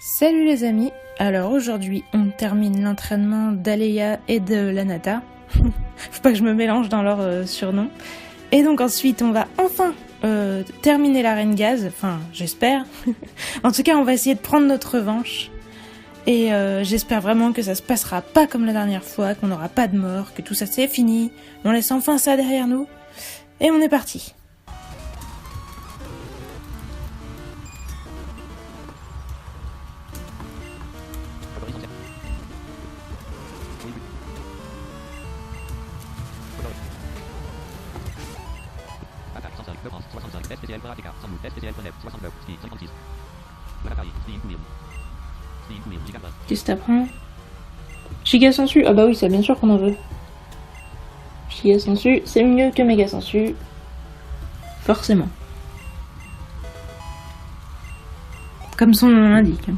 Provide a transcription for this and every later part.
Salut les amis, alors aujourd'hui on termine l'entraînement d'Aleia et de Lanata. Faut pas que je me mélange dans leur surnom. Et donc ensuite on va enfin terminer l'arène gaz, enfin j'espère. En tout cas on va essayer de prendre notre revanche. Et j'espère vraiment que ça se passera pas comme la dernière fois, qu'on n'aura pas de mort, que tout ça c'est fini. On laisse enfin ça derrière nous. Et on est parti. Qu'est-ce que t'apprends? Giga sensu, ah bah oui, ça bien sûr qu'on en veut. Giga sensu, c'est mieux que méga sensu. Forcément. Comme son nom l'indique.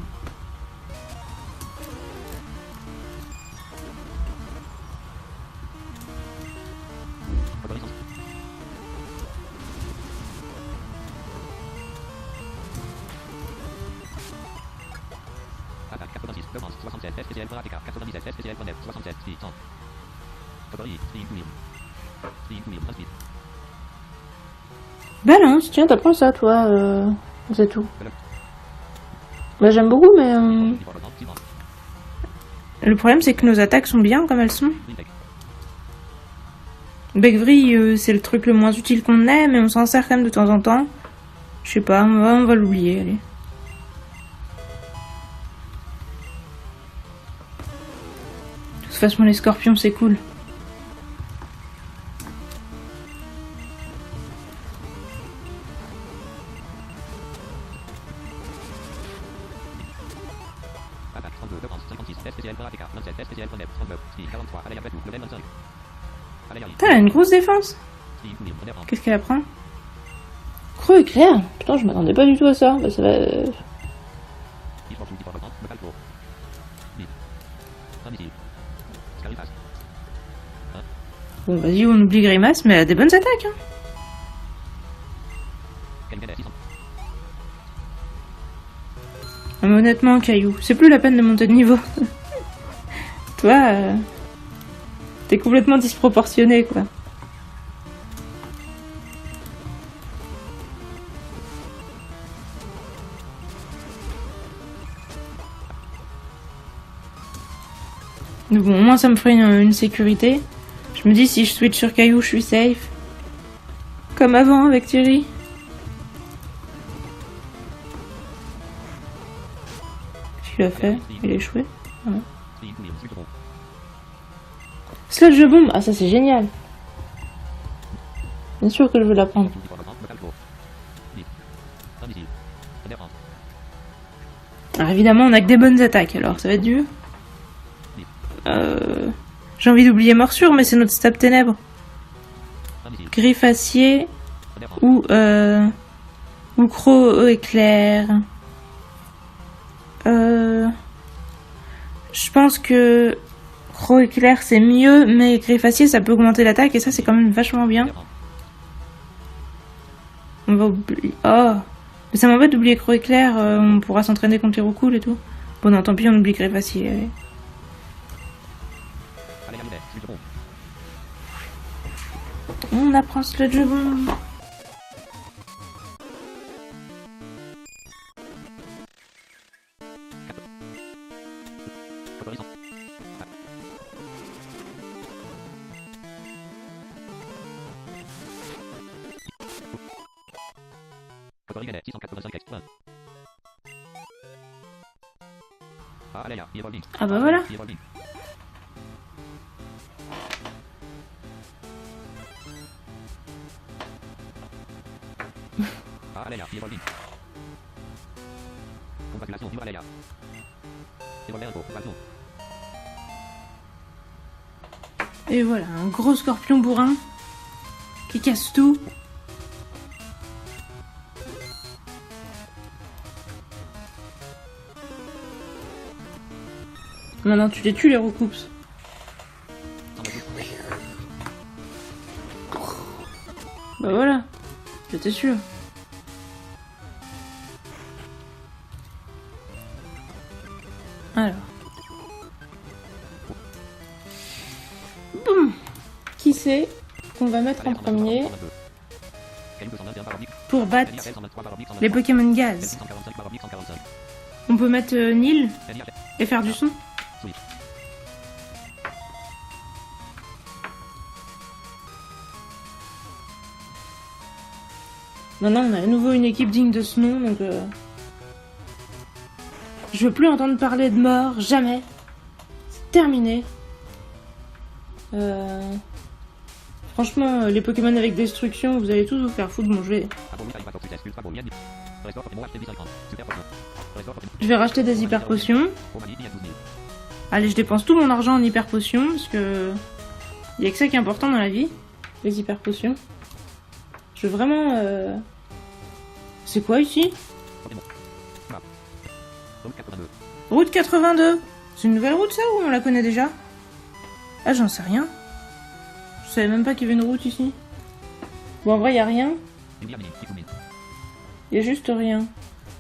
Balance, tiens, t'apprends ça, toi, c'est tout. Bah j'aime beaucoup, mais... Le problème, c'est que nos attaques sont bien comme elles sont. Begvry, c'est le truc le moins utile qu'on ait, mais on s'en sert quand même de temps en temps. Je sais pas, on va l'oublier, allez. De toute façon, les scorpions, c'est cool. Putain, elle a une grosse défense. Qu'est-ce qu'elle apprend? Creux éclair. Putain, je m'attendais pas du tout à ça. Bah ça va... Bon, vas-y, on oublie Grimace, mais elle a des bonnes attaques, hein. Mais honnêtement, Caillou, c'est plus la peine de monter de niveau. Toi, t'es complètement disproportionné, quoi. Donc bon, au moins ça me ferait une sécurité. Je me dis, si je switch sur Caillou, je suis safe. Comme avant avec Thierry. Qu'est-ce qu'il a fait? Il a échoué. Ouais. Sludge bomb, ah ça c'est génial. Bien sûr que je veux la prendre. Alors évidemment on a que des bonnes attaques, alors ça va être dur. J'ai envie d'oublier morsure, mais c'est notre stab ténèbres. Griffe acier ou croc éclair. Je pense que croc éclair c'est mieux, mais griffe acier ça peut augmenter l'attaque et ça c'est quand même vachement bien. On va oublier. Oh, mais ça m'embête d'oublier croc éclair. On pourra s'entraîner contre les roucoules et tout. Bon non, tant pis, on oublie griffe acier. Allez. On apprend Sludge bomb. Ah bah voilà. Et voilà, un gros scorpion bourrin qui casse tout. Maintenant tu les tues les roucoups. Bah voilà, j'étais sûr. Alors. Boum. Qui c'est qu'on va mettre en premier pour battre les Pokémon gaz? On peut mettre Nil et faire du son. Maintenant, on a à nouveau une équipe digne de ce nom, donc je veux plus entendre parler de mort, jamais. C'est terminé. Franchement, les Pokémon avec destruction, vous allez tous vous faire foutre. Bon, je vais racheter des hyper potions. Allez, je dépense tout mon argent en hyper potions, parce que il y a que ça qui est important dans la vie, les hyper potions. Je veux vraiment... C'est quoi ici? Route 82. C'est une nouvelle route ça ou on la connaît déjà? Ah, j'en sais rien. Je savais même pas qu'il y avait une route ici. Bon, en vrai, il y a rien. Il y a juste rien.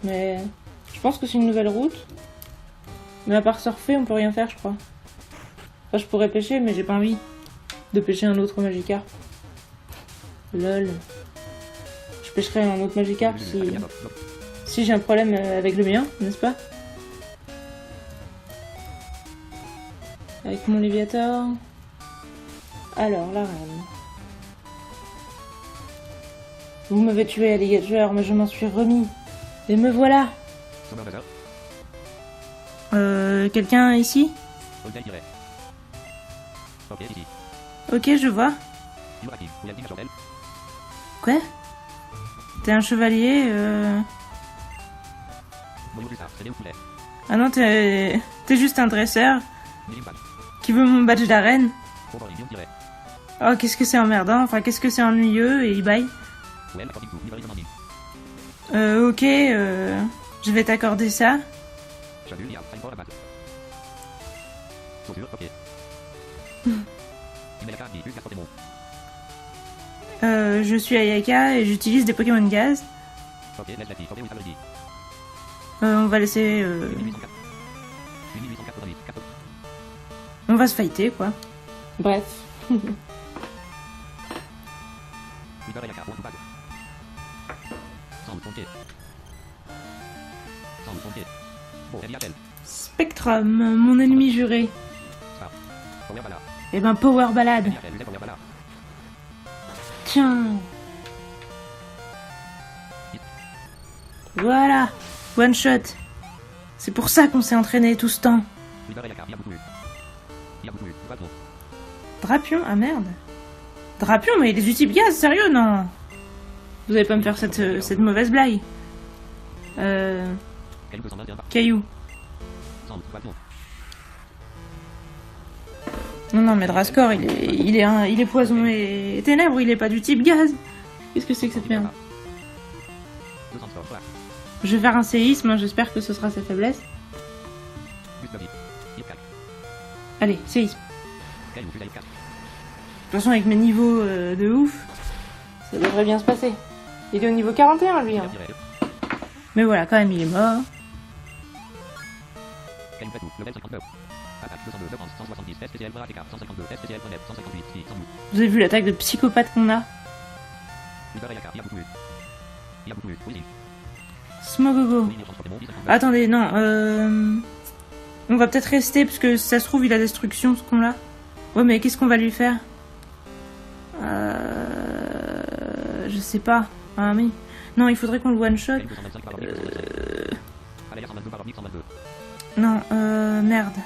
Mais je pense que c'est une nouvelle route. Mais à part surfer, on peut rien faire, je crois. Enfin, je pourrais pêcher, mais j'ai pas envie de pêcher un autre Magikarp. Lol. Je pêcherai un autre Magikarp si j'ai un problème avec le mien, n'est-ce pas? Avec mon Léviator. Alors, la reine. Vous m'avez tué, alligator, mais je m'en suis remis. Et me voilà. Quelqu'un ici? Ok, je vois. Quoi? T'es un chevalier, Ah non, t'es juste un dresseur qui veut mon badge d'arène. Oh, qu'est-ce que c'est emmerdant, enfin, qu'est-ce que c'est ennuyeux, et il baille. Ok, je vais t'accorder ça. Je suis Ayaka et j'utilise des Pokémon gaz. On va laisser... On va se fighter, quoi. Bref. Spectrum, mon ennemi juré. Eh ben, Power Ballade. Tiens. Voilà. One shot. C'est pour ça qu'on s'est entraîné tout ce temps. Drapion? Ah merde. Drapion, mais il est du type gaz, sérieux, non? Vous allez pas me faire cette mauvaise blague. Caillou. Non, mais Drascore, il est poison et ténèbres, il est pas du type gaz. Qu'est-ce que c'est que cette merde? Je vais faire un séisme, hein, j'espère que ce sera sa faiblesse. Allez, séisme. De toute façon, avec mes niveaux de ouf, ça devrait bien se passer. Il est au niveau 41, lui. Hein. Mais voilà, quand même, il est mort. Vous avez vu l'attaque de psychopathe qu'on a? Smogogo. Attendez, non, on va peut-être rester, parce que si ça se trouve, il a destruction, ce con-là. Ouais, mais qu'est-ce qu'on va lui faire? Je sais pas. Ah, mais... Non, il faudrait qu'on le one-shot. Non, merde.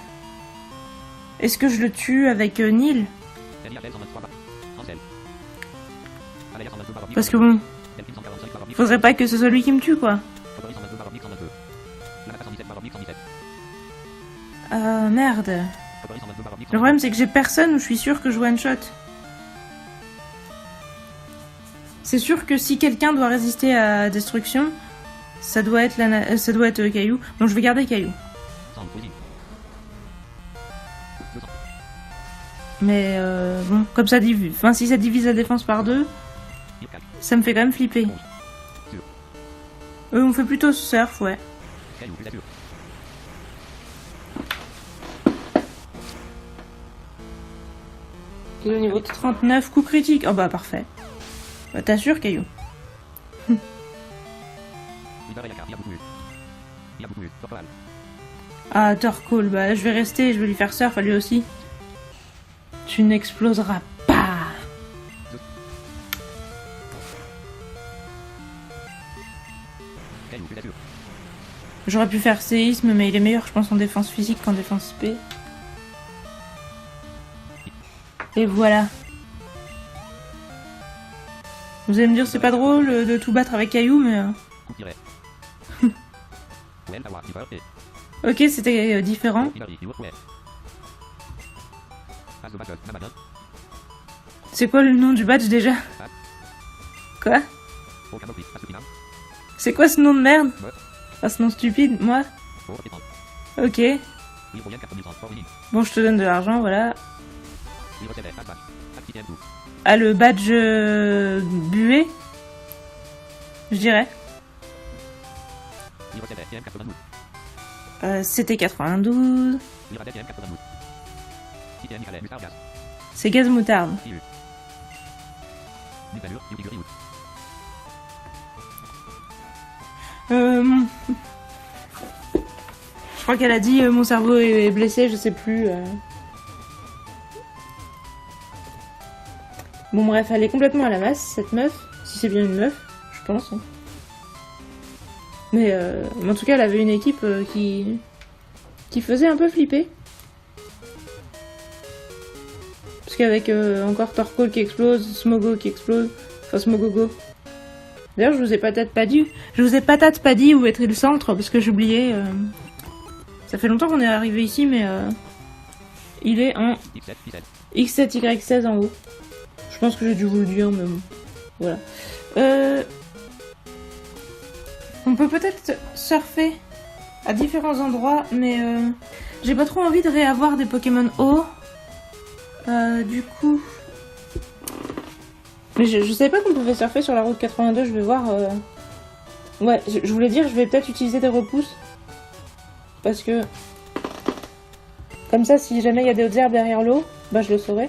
Est-ce que je le tue avec Nil? Parce que bon... Faudrait pas que ce soit lui qui me tue, quoi. Merde. Le problème, c'est que j'ai personne où je suis sûr que je one-shot. C'est sûr que si quelqu'un doit résister à la destruction, ça doit être Caillou. Donc je vais garder Caillou. Mais bon, comme ça divise. Enfin, si ça divise la défense par deux, ça me fait quand même flipper. On fait plutôt surf, ouais. Et au niveau de 39, coup critique. Oh bah parfait. Bah t'assures, Caillou. Ah, Torkoal, bah je vais rester, je vais lui faire surf à lui aussi. Tu n'exploseras pas. J'aurais pu faire séisme, mais il est meilleur, je pense, en défense physique qu'en défense spé. Et voilà. Vous allez me dire, c'est pas drôle de tout battre avec Caillou, mais... Ok, c'était différent. C'est quoi le nom du badge déjà? Quoi? C'est quoi ce nom de merde? Ah, ce nom stupide, moi? Ok. Bon, je te donne de l'argent, voilà. Ah, le badge bué? Je dirais. C'était 92. C'est gaz moutarde. Je crois qu'elle a dit mon cerveau est blessé, je sais plus. Bon bref, elle est complètement à la masse, cette meuf. Si c'est bien une meuf, je pense. Hein. Mais en tout cas, elle avait une équipe qui faisait un peu flipper. Parce qu'avec encore Torkoal qui explose, Smogo qui explose, enfin Smogogo. D'ailleurs, je vous ai peut-être pas dit où était le centre parce que j'oubliais. Ça fait longtemps qu'on est arrivé ici, mais il est en X7, Y16 en haut. Je pense que j'ai dû vous le dire, mais bon. Voilà. On peut peut-être surfer à différents endroits, mais j'ai pas trop envie de réavoir des Pokémon hauts. Du coup... Mais je savais pas qu'on pouvait surfer sur la route 82, je vais voir... Ouais, je voulais dire, je vais peut-être utiliser des repousses. Parce que... Comme ça, si jamais il y a des hautes herbes derrière l'eau, bah je le saurai.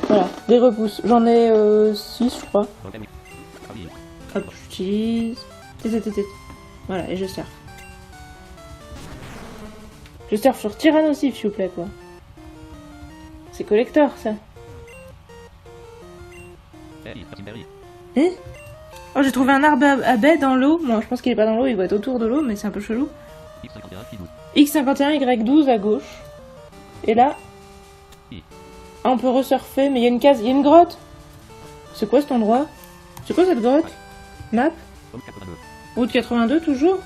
Voilà, des repousses. J'en ai 6, je crois. Hop, j'utilise... Voilà, et je surfe. Je surfe sur Tyrannosif, s'il vous plaît, quoi. C'est collector, ça. Hein? Oh, j'ai trouvé un arbre à baie dans l'eau. Bon, je pense qu'il est pas dans l'eau, il doit être autour de l'eau, mais c'est un peu chelou. X51, Y12 à gauche. Et là... Ah, on peut resurfer, mais il y a une case, il y a une grotte. C'est quoi cet endroit? C'est quoi cette grotte? Map? Route 82, toujours?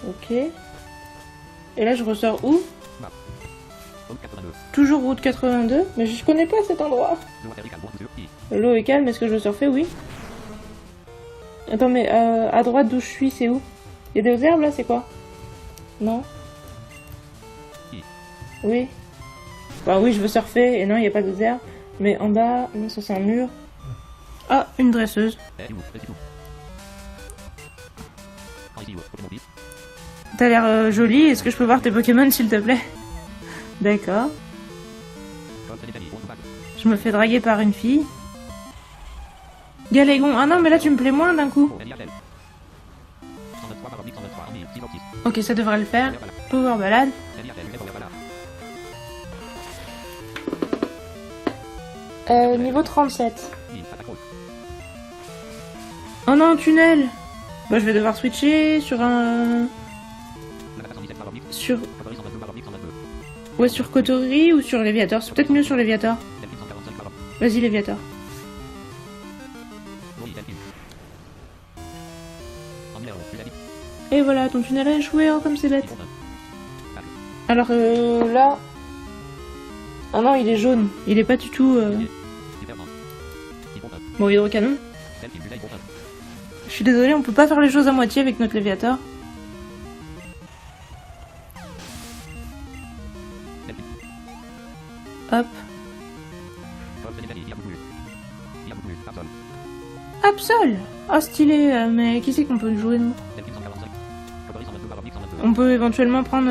Ok. Et là, je ressors où? Toujours route 82, mais je connais pas cet endroit. L'eau est calme, est-ce que je veux surfer? Oui. Attends, mais à droite d'où je suis, c'est où? Il y a des herbes là, c'est quoi? Non? Oui. Bah oui, je veux surfer, et non, il n'y a pas de herbes. Mais en bas, non, ça c'est un mur. Ah, une dresseuse. T'as l'air jolie, est-ce que je peux voir tes Pokémon s'il te plaît? D'accord. Je me fais draguer par une fille. Galégon, ah non mais là tu me plais moins d'un coup. Ok, ça devrait le faire. Power balade. Niveau 37. Oh non, tunnel. Bah je vais devoir switcher sur un... Ouais, sur Kotori ou sur Léviator. C'est peut-être mieux sur Léviator. Vas-y, Léviator. Et voilà, ton tunnel a échoué, oh, comme c'est bête. Alors là... Ah non, il est jaune. Il est pas du tout... Bon, hydrocanon. Je suis désolée, on peut pas faire les choses à moitié avec notre Léviator. Hop. Absol. Oh stylé, mais qui c'est qu'on peut jouer nous? On peut éventuellement prendre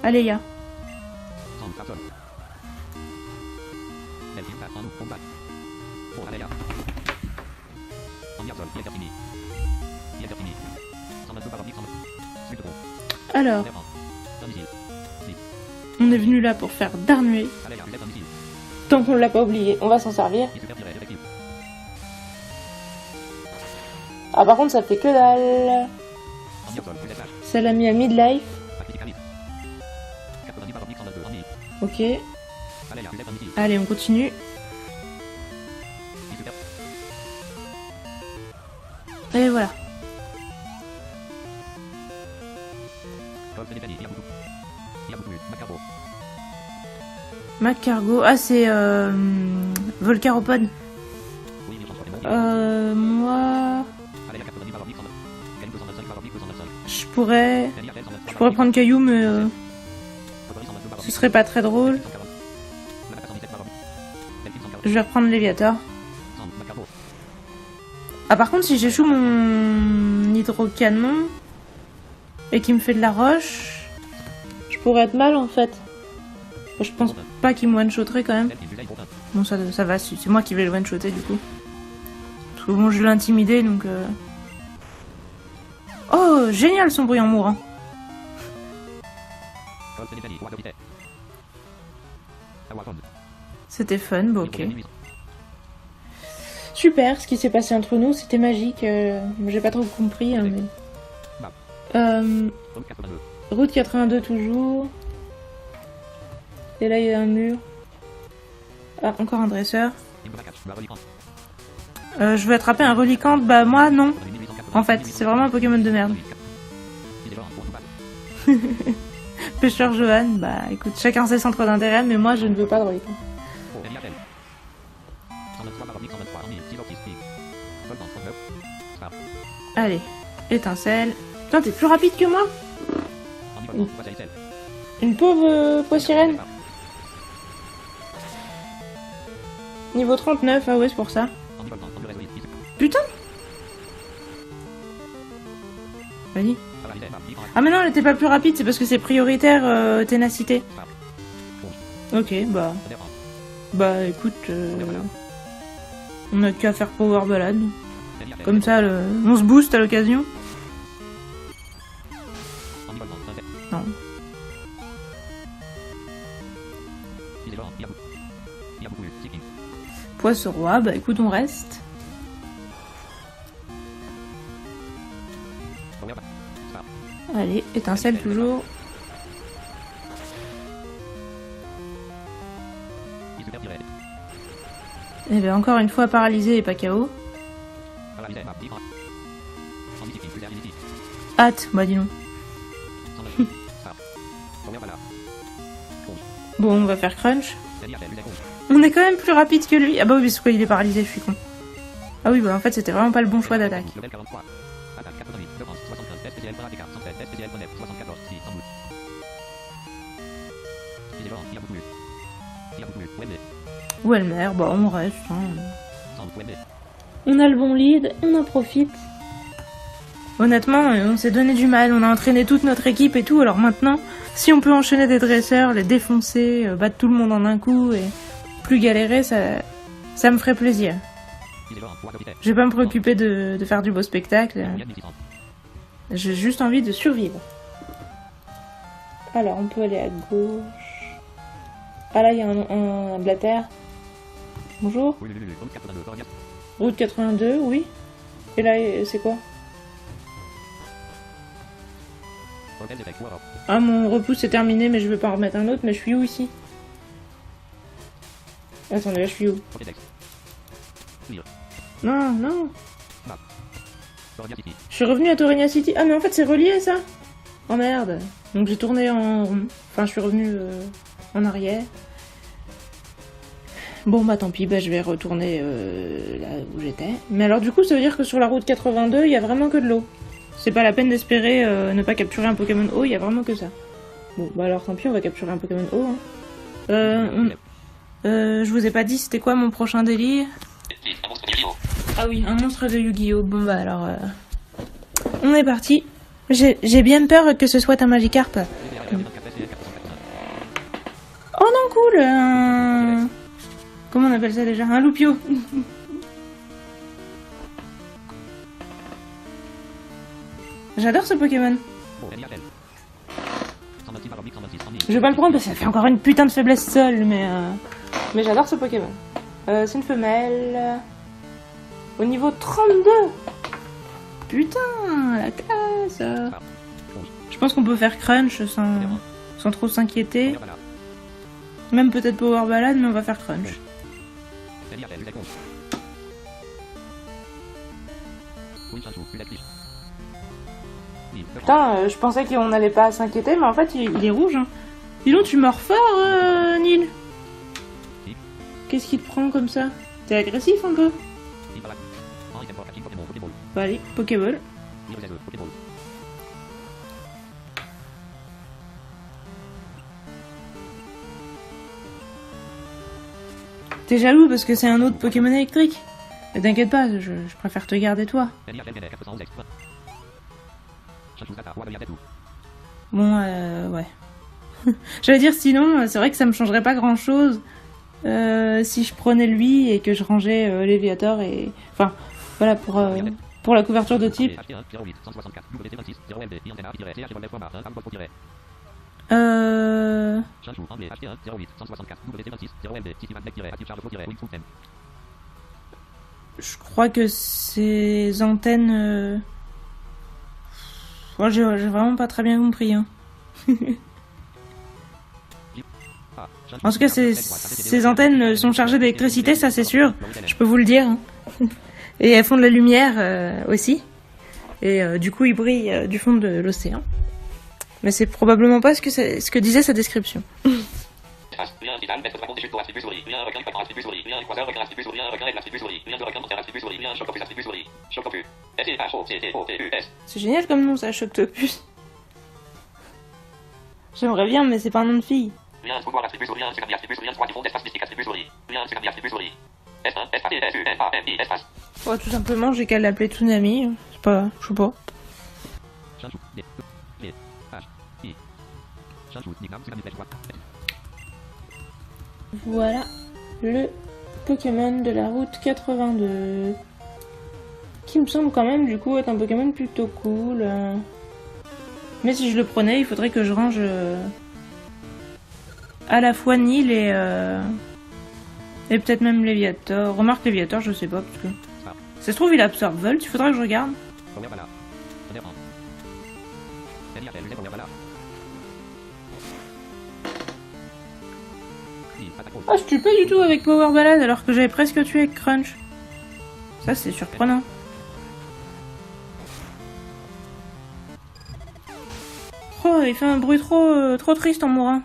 Aleia. Alors, on est venu là pour faire Darnuer. Tant qu'on l'a pas oublié, on va s'en servir. Ah par contre ça fait que dalle. Ça l'a mis à midlife. Ok. Allez on continue. Et voilà. Macargo. Ah c'est Volcaropod. Moi... Je pourrais prendre Caillou, mais ce serait pas très drôle. Je vais reprendre Léviator. Ah par contre, si j'échoue mon hydrocanon et qu'il me fait de la roche, je pourrais être mal en fait. Je pense pas qu'il me one-shotterait quand même. Bon ça va, c'est moi qui vais le one-shotter du coup. Parce que bon, je l'ai intimidé donc... Oh, génial son bruit en mourant. C'était fun, bon ok. Super, ce qui s'est passé entre nous, c'était magique. J'ai pas trop compris, hein, mais... Route 82 toujours. Et là, il y a un mur. Ah, encore un dresseur. Je veux attraper un relicante, bah moi, non. En fait, c'est vraiment un Pokémon de merde. Pêcheur Johan, bah écoute, chacun ses centres d'intérêt, mais moi je ne veux pas de relicante. Allez, étincelle. Putain, t'es plus rapide que moi. Une pauvre poissirène. Niveau 39, ah ouais, c'est pour ça. Putain. Vas-y. Ah mais non, elle était pas plus rapide, c'est parce que c'est prioritaire ténacité. Ok, bah... Bah écoute, on a qu'à faire Power Ballade. Comme ça, on se booste à l'occasion. Non. Poisson roi, bah écoute, on reste. Allez, étincelle toujours. Et bien encore une fois paralysé et pas KO. Hâte, bah dis donc. Bon, on va faire crunch. On est quand même plus rapide que lui. Ah bah oui, parce qu'il est paralysé, je suis con. Ah oui, bah en fait c'était vraiment pas le bon choix d'attaque. Welmer, bah on reste. Hein. On a le bon lead, on en profite. Honnêtement, on s'est donné du mal, on a entraîné toute notre équipe et tout, alors maintenant, si on peut enchaîner des dresseurs, les défoncer, battre tout le monde en un coup et plus galérer, ça me ferait plaisir. Je vais pas me préoccuper de faire du beau spectacle. J'ai juste envie de survivre. Alors, on peut aller à gauche. Ah là, il y a un blatter. Bonjour. Route 82, oui. Et là, c'est quoi? Ah, mon repousse est terminé, mais je vais pas en remettre un autre, mais je suis où ici? Attendez, là, je suis où? Non, non. Je suis revenu à Torenia City. Ah, mais en fait, c'est relié, ça? Oh, merde. Donc, j'ai tourné en rond. Enfin, je suis revenu en arrière. Bon, bah, tant pis. Bah, je vais retourner là où j'étais. Mais alors, du coup, ça veut dire que sur la route 82, il y a vraiment que de l'eau. C'est pas la peine d'espérer ne pas capturer un Pokémon eau, il y a vraiment que ça. Bon, bah alors tant pis, on va capturer un Pokémon eau. Hein. Je vous ai pas dit c'était quoi mon prochain délire? Ah oui, un monstre de Yu-Gi-Oh! Bon bah alors... On est parti. J'ai bien peur que ce soit un Magikarp. Oh non, cool. Comment on appelle ça déjà? Un Loupio. J'adore ce Pokémon. Je vais pas le prendre parce que ça fait encore une putain de faiblesse seule, mais j'adore ce Pokémon. C'est une femelle. Au niveau 32. Putain, la classe. Je pense qu'on peut faire Crunch sans trop s'inquiéter. Même peut-être Power Ballade, mais on va faire Crunch. Putain, je pensais qu'on n'allait pas s'inquiéter, mais en fait il est rouge. Hein. Dis donc, tu mords fort, Neil. Qu'est-ce qui te prend comme ça? T'es agressif un peu? Bah allez, Pokéball. T'es jaloux parce que c'est un autre Pokémon électrique? Mais t'inquiète pas, je préfère te garder toi. Bon, ouais. J'allais dire sinon, c'est vrai que ça me changerait pas grand chose si je prenais lui et que je rangeais Léviator et... Enfin, voilà, pour la couverture de type. Je crois que ces antennes... Moi, j'ai vraiment pas très bien compris. Hein. En tout cas, ces antennes sont chargées d'électricité, ça c'est sûr. Je peux vous le dire. Hein. Et elles font de la lumière aussi. Et du coup, ils brillent du fond de l'océan. Mais c'est probablement pas ce que disait sa description. C'est génial comme nom, ça, Choctopus. J'aimerais bien, mais c'est pas un nom de fille. Oh, tout simplement, j'ai qu'à l'appeler Tsunami. C'est pas... Je sais pas. Voilà le Pokémon de la route 82. Qui me semble quand même du coup être un Pokémon plutôt cool. Mais si je le prenais, il faudrait que je range à la fois Neil et peut-être même Léviator. Remarque Léviator, je sais pas parce que... Ça se trouve il absorbe Volt, il faudra que je regarde. Ah, je tue pas du tout avec Power Ballade alors que j'avais presque tué avec Crunch. Ça c'est surprenant. Oh, il fait un bruit trop triste en mourant.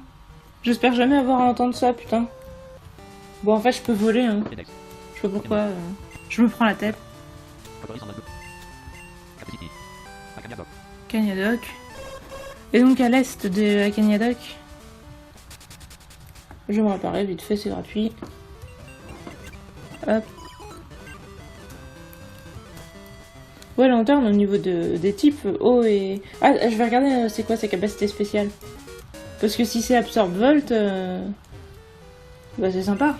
J'espère jamais avoir à entendre ça, putain. Bon, en fait, je peux voler, hein. Je sais pas pourquoi. Je me prends la tête. Cagnadoc. Et donc à l'est de la Cagnadoc. Je vais me réparer vite fait, c'est gratuit. Hop. Ouais, lanterne au niveau des types eau et... Ah, je vais regarder c'est quoi sa capacité spéciale. Parce que si c'est Absorb Volt, bah c'est sympa.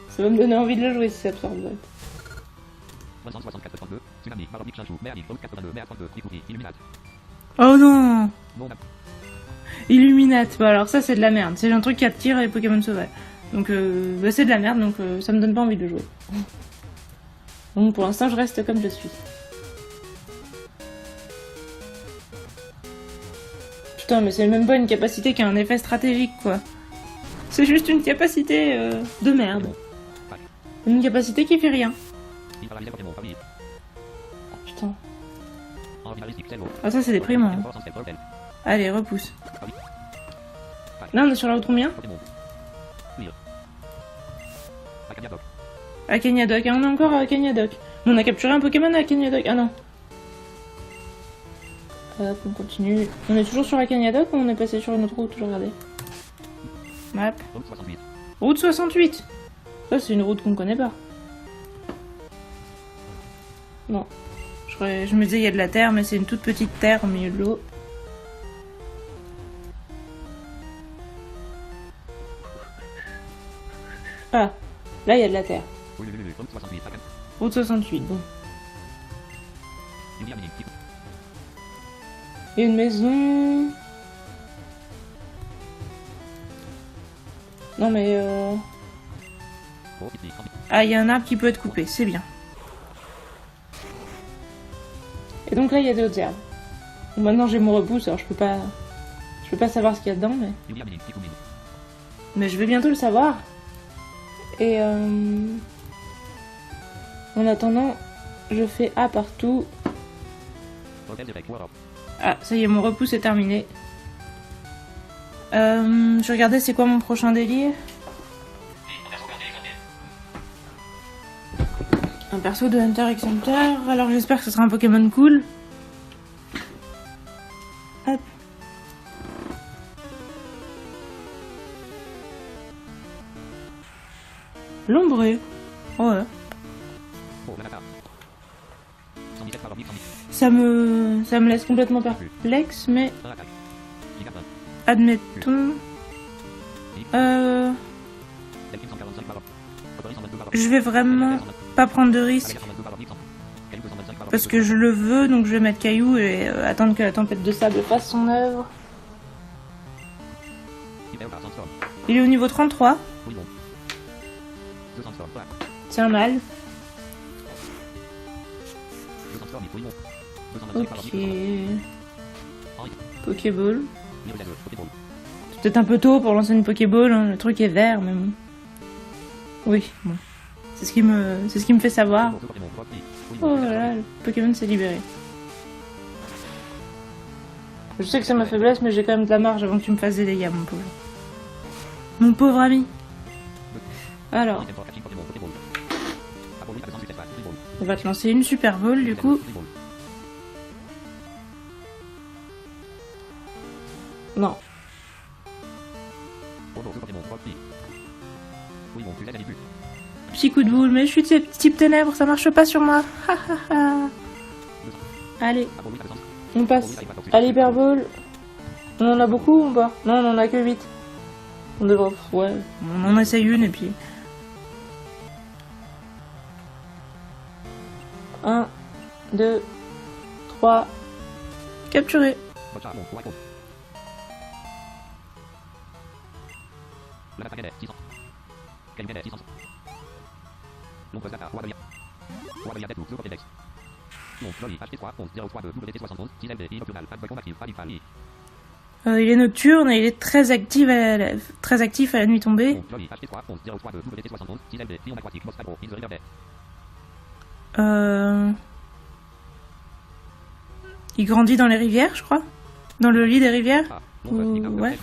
Ça va me donner envie de le jouer si c'est Absorb Volt. Oh non! Illuminate, bah alors ça c'est de la merde. C'est un truc qui attire les Pokémon sauvages. Donc bah, c'est de la merde, donc ça me donne pas envie de jouer. Donc pour l'instant je reste comme je suis. Putain mais c'est même pas une capacité qui a un effet stratégique quoi. C'est juste une capacité de merde. Une capacité qui fait rien. Putain. Ah ça c'est déprimant. Hein. Allez repousse. Là on est sur la route combien? À Cagnadoc, on est encore à Cagnadoc. On a capturé un Pokémon à Cagnadoc. Ah non. Hop, on continue. On est toujours sur la Cagnadoc ou on est passé sur une autre route? Je regardais. Map. Route 68. Ça c'est une route qu'on connaît pas. Non. Je me disais il y a de la terre, mais c'est une toute petite terre au milieu de l'eau. Ah, là il y a de la terre. Route 68, bon. Il y a une maison. Non mais Ah, il y a un arbre qui peut être coupé, c'est bien. Et donc là, il y a d'autres herbes. Bon, maintenant j'ai mon repousse, alors je peux pas savoir ce qu'il y a dedans, mais je vais bientôt le savoir. Et en attendant, je fais A partout. Ah, ça y est, mon repousse est terminé. Je regardais c'est quoi mon prochain délire. Un perso de Hunter x Hunter. Alors j'espère que ce sera un Pokémon cool. Hop. L'ombré. Ouais. Ça me laisse complètement perplexe, mais admettons. Je vais vraiment pas prendre de risque parce que je le veux, donc je vais mettre Caillou et attendre que la tempête de sable fasse son œuvre. Il est au niveau 33. C'est un mâle. Ok. Pokéball. C'est peut-être un peu tôt pour lancer une Pokéball, hein. Le truc est vert, mais bon. Oui, bon. C'est ce qui me fait savoir. Oh là là, le Pokémon s'est libéré. Je sais que c'est ma faiblesse, mais j'ai quand même de la marge avant que tu me fasses des dégâts, mon pauvre. Mon pauvre ami. Alors. On va te lancer une Super Ball, du coup. Non. Petit coup de boule, mais je suis type ténèbres, ça marche pas sur moi. Allez, on passe à l'Hyperball. On en a beaucoup ou pas? Non, on en a que 8. On devrait... Ouais, on en essaye une et puis... 1, 2, 3... Capturé. Il est nocturne et il est très actif à la nuit tombée. Il grandit dans les rivières, je crois. Dans le lit des rivières. Ouais.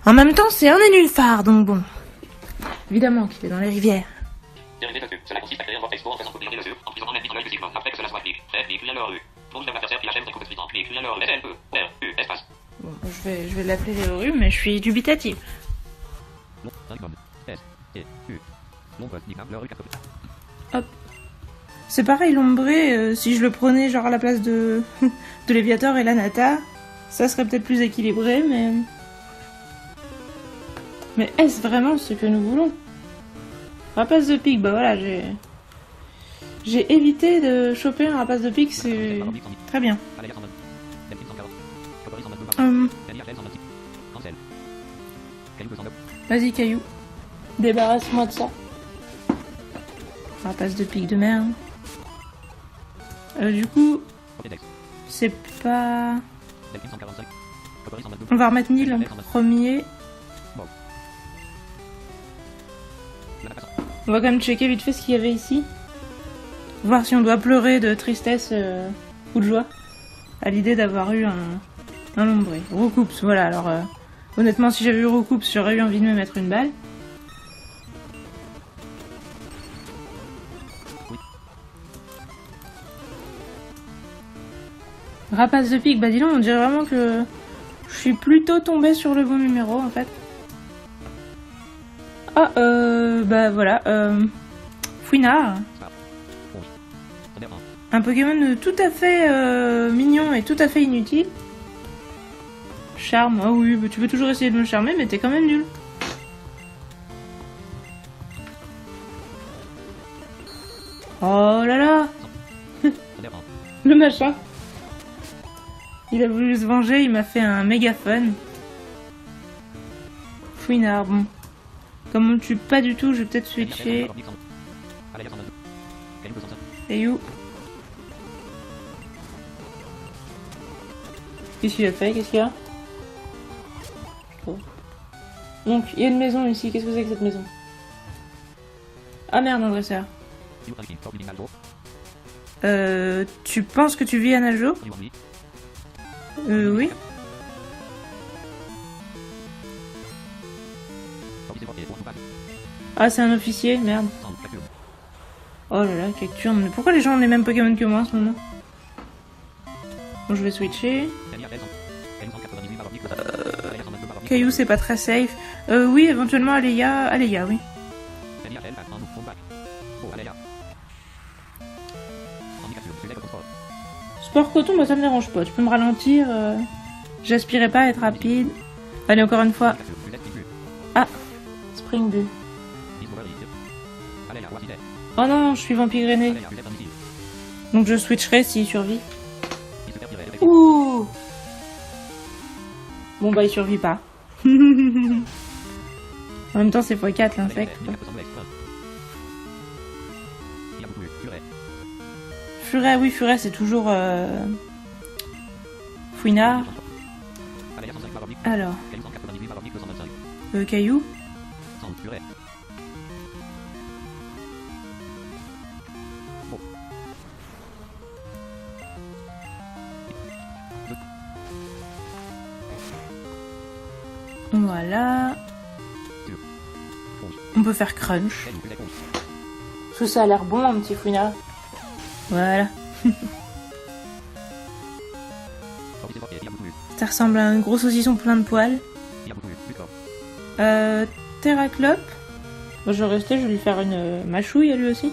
En même temps, c'est un nénuphar, donc bon. Évidemment qu'il est dans les rivières. Cela consiste à créer un vortex pour en faisant couler les œufs, en prisonnant l'indice dans l'œil du cyclone, après que cela soit pris. Très vite, puis alors rue. Bouge d'un adversaire, puis la chaîne d'un coup de suivant. Puis alors SNE, R, U, espace. Bon, je vais l'appeler Léoru, mais je suis dubitatif. Hop. C'est pareil, l'ombré, si je le prenais genre à la place de Léviator et l'Anata, ça serait peut-être plus équilibré, mais... Mais est-ce vraiment ce que nous voulons? Rapace de pique, bah voilà, j'ai évité de choper un rapace de pique, c'est très bien. Vas-y, Caillou, débarrasse-moi de ça. Rapace de pique de merde. Du coup, c'est pas... On va remettre Nil en premier. On va quand même checker vite fait ce qu'il y avait ici. Voir si on doit pleurer de tristesse ou de joie à l'idée d'avoir eu un ombré. Recoups, voilà. Alors, honnêtement, si j'avais eu Recoups, j'aurais eu envie de me mettre une balle. Rapace de pique, bah dis donc, on dirait vraiment que je suis plutôt tombée sur le bon numéro en fait. Ah, bah voilà, Fouinard. Un Pokémon tout à fait mignon et tout à fait inutile. Charme, ah oui, bah tu peux toujours essayer de me charmer, mais t'es quand même nul. Oh là là. Le machin. Il a voulu se venger, il m'a fait un mégaphone. Fouinard, bon. Comme on le tue pas du tout, je vais peut-être switcher. Et où? Qu'est-ce qu'il a fait? Qu'est-ce qu'il y a? Oh. Donc, il y a une maison ici. Qu'est-ce que c'est que cette maison? Ah merde, un dresseur. Tu penses que tu vis à Naljo? Oui. Ah, c'est un officier, merde. Oh là là, Cacturne. Mais pourquoi les gens ont les mêmes Pokémon que moi en ce moment? Bon, je vais switcher. Caillou, c'est pas très safe. Oui, éventuellement, Aleya. Aleya, oui. Sport coton, bah ça me dérange pas. Tu peux me ralentir. J'aspirais pas à être rapide. Allez, encore une fois. Ah, Spring Bee. Oh non, je suis vampigrené. Donc je switcherai s'il survit. Ouh. Bon bah il survit pas. En même temps c'est x4 l'insecte. Furet, oui Furet c'est toujours Fouinard. Alors. Caillou. Voilà. On peut faire crunch. Parce que ça a l'air bon un petit Fouinard. Voilà. Ça ressemble à un gros saucisson plein de poils. Terraclope. Bon, je vais rester, je vais lui faire une mâchouille à lui aussi.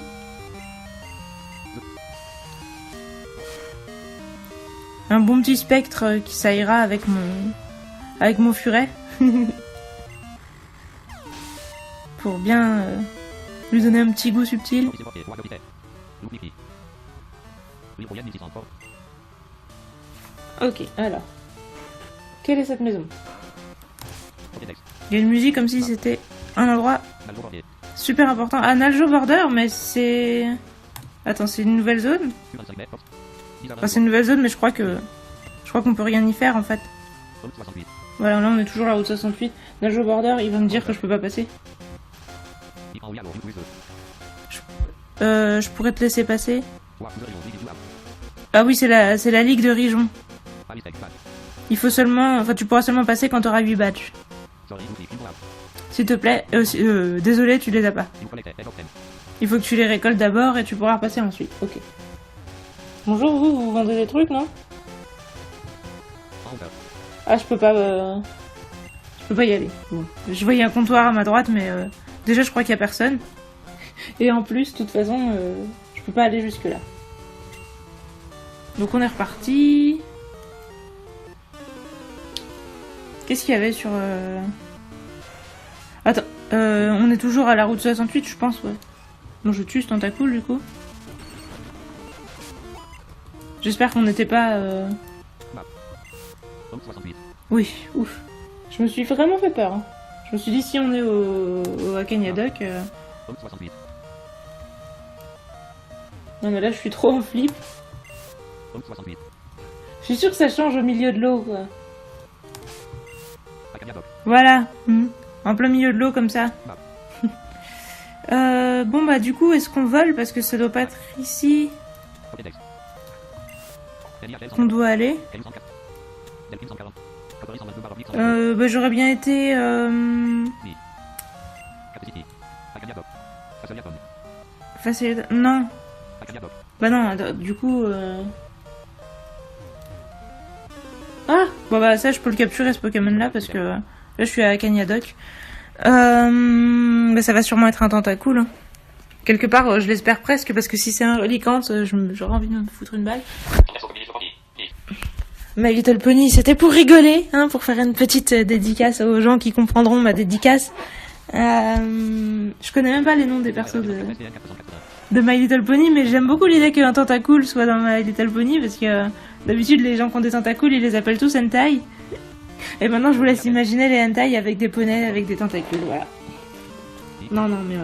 Un bon petit spectre qui ça ira avec mon furet. Pour bien lui donner un petit goût subtil. Ok, alors. Quelle est cette maison? Il y a une musique comme si c'était un endroit super important. Ah, Naljo Border, mais c'est... Attends, c'est une nouvelle zone? Enfin, c'est une nouvelle zone, mais je crois qu'on peut rien y faire, en fait. Voilà, là, on est toujours à Route 68. Naljo Border, il va me dire que je peux pas passer. Je pourrais te laisser passer. Ah oui, c'est la ligue de Rijon. Il faut seulement... Enfin, tu pourras seulement passer quand tu auras 8 badges. S'il te plaît. Désolé, tu les as pas. Il faut que tu les récoltes d'abord et tu pourras repasser ensuite. Ok. Bonjour, vous vendez des trucs, non? Ah, je peux pas y aller. Bon. Je voyais un comptoir à ma droite, mais déjà, je crois qu'il y a personne. Et en plus, de toute façon, je peux pas aller jusque là. Donc on est reparti. Qu'est-ce qu'il y avait sur... Attends, on est toujours à la route 68, je pense, ouais. Bon, je tue ce tentacool, du coup. J'espère qu'on n'était pas... Oui, ouf. Je me suis vraiment fait peur. Hein. Je me suis dit, si on est au Akanyadoc... Non, mais là, je suis trop en flip. Je suis sûre que ça change au milieu de l'eau, quoi. Voilà. En plein milieu de l'eau, comme ça. Bon, bah, du coup, est-ce qu'on vole? Parce que ça doit pas être ici qu'on doit aller. Bah, j'aurais bien été... Facile... Non. Bah non, du coup... Ah! Bon bah ça, je peux le capturer, ce Pokémon-là, parce que... Là, je suis à Akanyadoc. Bah, ça va sûrement être un tentacool. Hein. Quelque part, je l'espère presque, parce que si c'est un Relicanth, j'aurais envie de me foutre une balle. My Little Pony, c'était pour rigoler, hein, pour faire une petite dédicace aux gens qui comprendront ma dédicace. Je connais même pas les noms des persos de... de My Little Pony, mais j'aime beaucoup l'idée qu'un tentacule soit dans My Little Pony, parce que d'habitude les gens qui ont des tentacules, ils les appellent tous hentai. Et maintenant je vous laisse imaginer les hentai avec des poneys avec des tentacules, voilà. Non, mais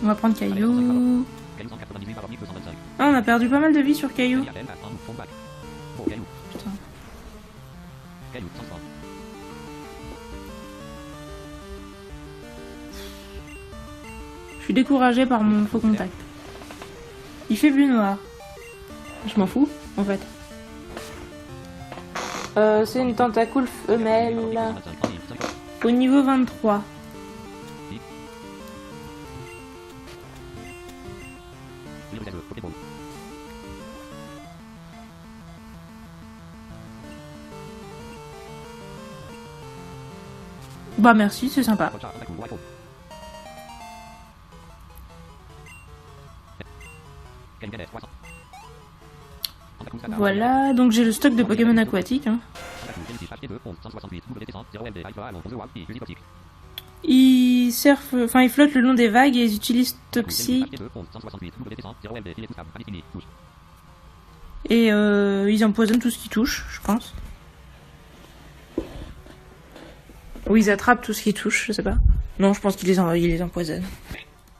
on va prendre Caillou. Ah, on a perdu pas mal de vie sur Caillou. Putain. Je suis découragée par mon faux contact. Il fait bleu noir. Je m'en fous, en fait. C'est une tentacule femelle. Au niveau 23. Bah merci, c'est sympa. Voilà, donc j'ai le stock de Pokémon aquatiques. Hein. Ils surfent, enfin ils flottent le long des vagues et ils utilisent Toxie. Et ils empoisonnent tout ce qui touche, je pense. Ou ils attrapent tout ce qui touche, je sais pas. Non, je pense qu'ils les empoisonnent.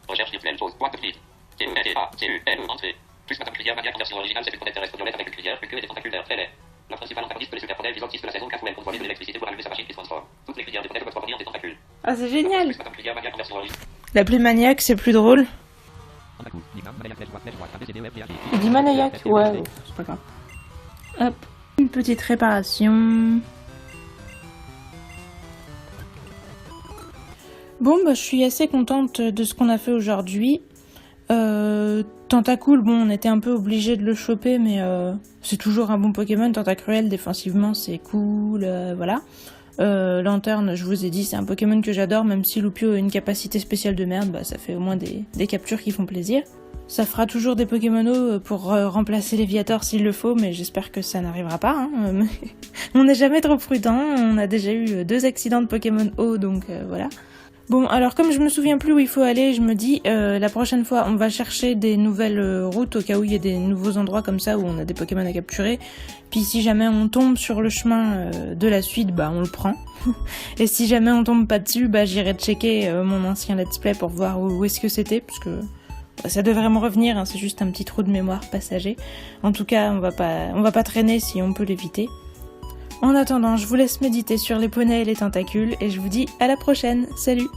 Recherche virtuelle, pause, boîte de prise. C-U-L-A, C-U-L-E, entrée. Plus matin cuillère, manière, version originale, c'est une prothèse terrestre violette avec une cuillère, une queue et des tentacules d'air, très laid. La principale antagoniste de les superpodèles visant de la saison 4 où elle contrôle de l'électricité pour allumer sa machine qui se transforme. Toutes les cuillères de prothèses peuvent provenir des tentacules. Ah, c'est génial! Plus matin cuillère, manière, version originale. La plus maniaque, c'est plus drôle. Dimanayak, ouais, c'est pas grave. Hop, une petite réparation. Bon, bah, je suis assez contente de ce qu'on a fait aujourd'hui. Tentacool, bon, on était un peu obligé de le choper, mais c'est toujours un bon Pokémon. Tentacruel, défensivement, c'est cool, voilà. Lanterne, je vous ai dit, c'est un Pokémon que j'adore, même si Loupio a une capacité spéciale de merde, bah, ça fait au moins des captures qui font plaisir. Ça fera toujours des Pokémonos pour remplacer Léviator s'il le faut, mais j'espère que ça n'arrivera pas. Hein. On n'est jamais trop prudent, on a déjà eu 2 accidents de Pokémon eau, donc voilà. Bon, alors comme je me souviens plus où il faut aller, je me dis, la prochaine fois, on va chercher des nouvelles routes au cas où il y a des nouveaux endroits comme ça où on a des Pokémon à capturer. Puis si jamais on tombe sur le chemin de la suite, bah on le prend. Et si jamais on tombe pas dessus, bah j'irai checker mon ancien let's play pour voir où est-ce que c'était, parce que bah, ça devrait me revenir, hein, c'est juste un petit trou de mémoire passager. En tout cas, on va pas traîner si on peut l'éviter. En attendant, je vous laisse méditer sur les poneys et les tentacules, et je vous dis à la prochaine. Salut!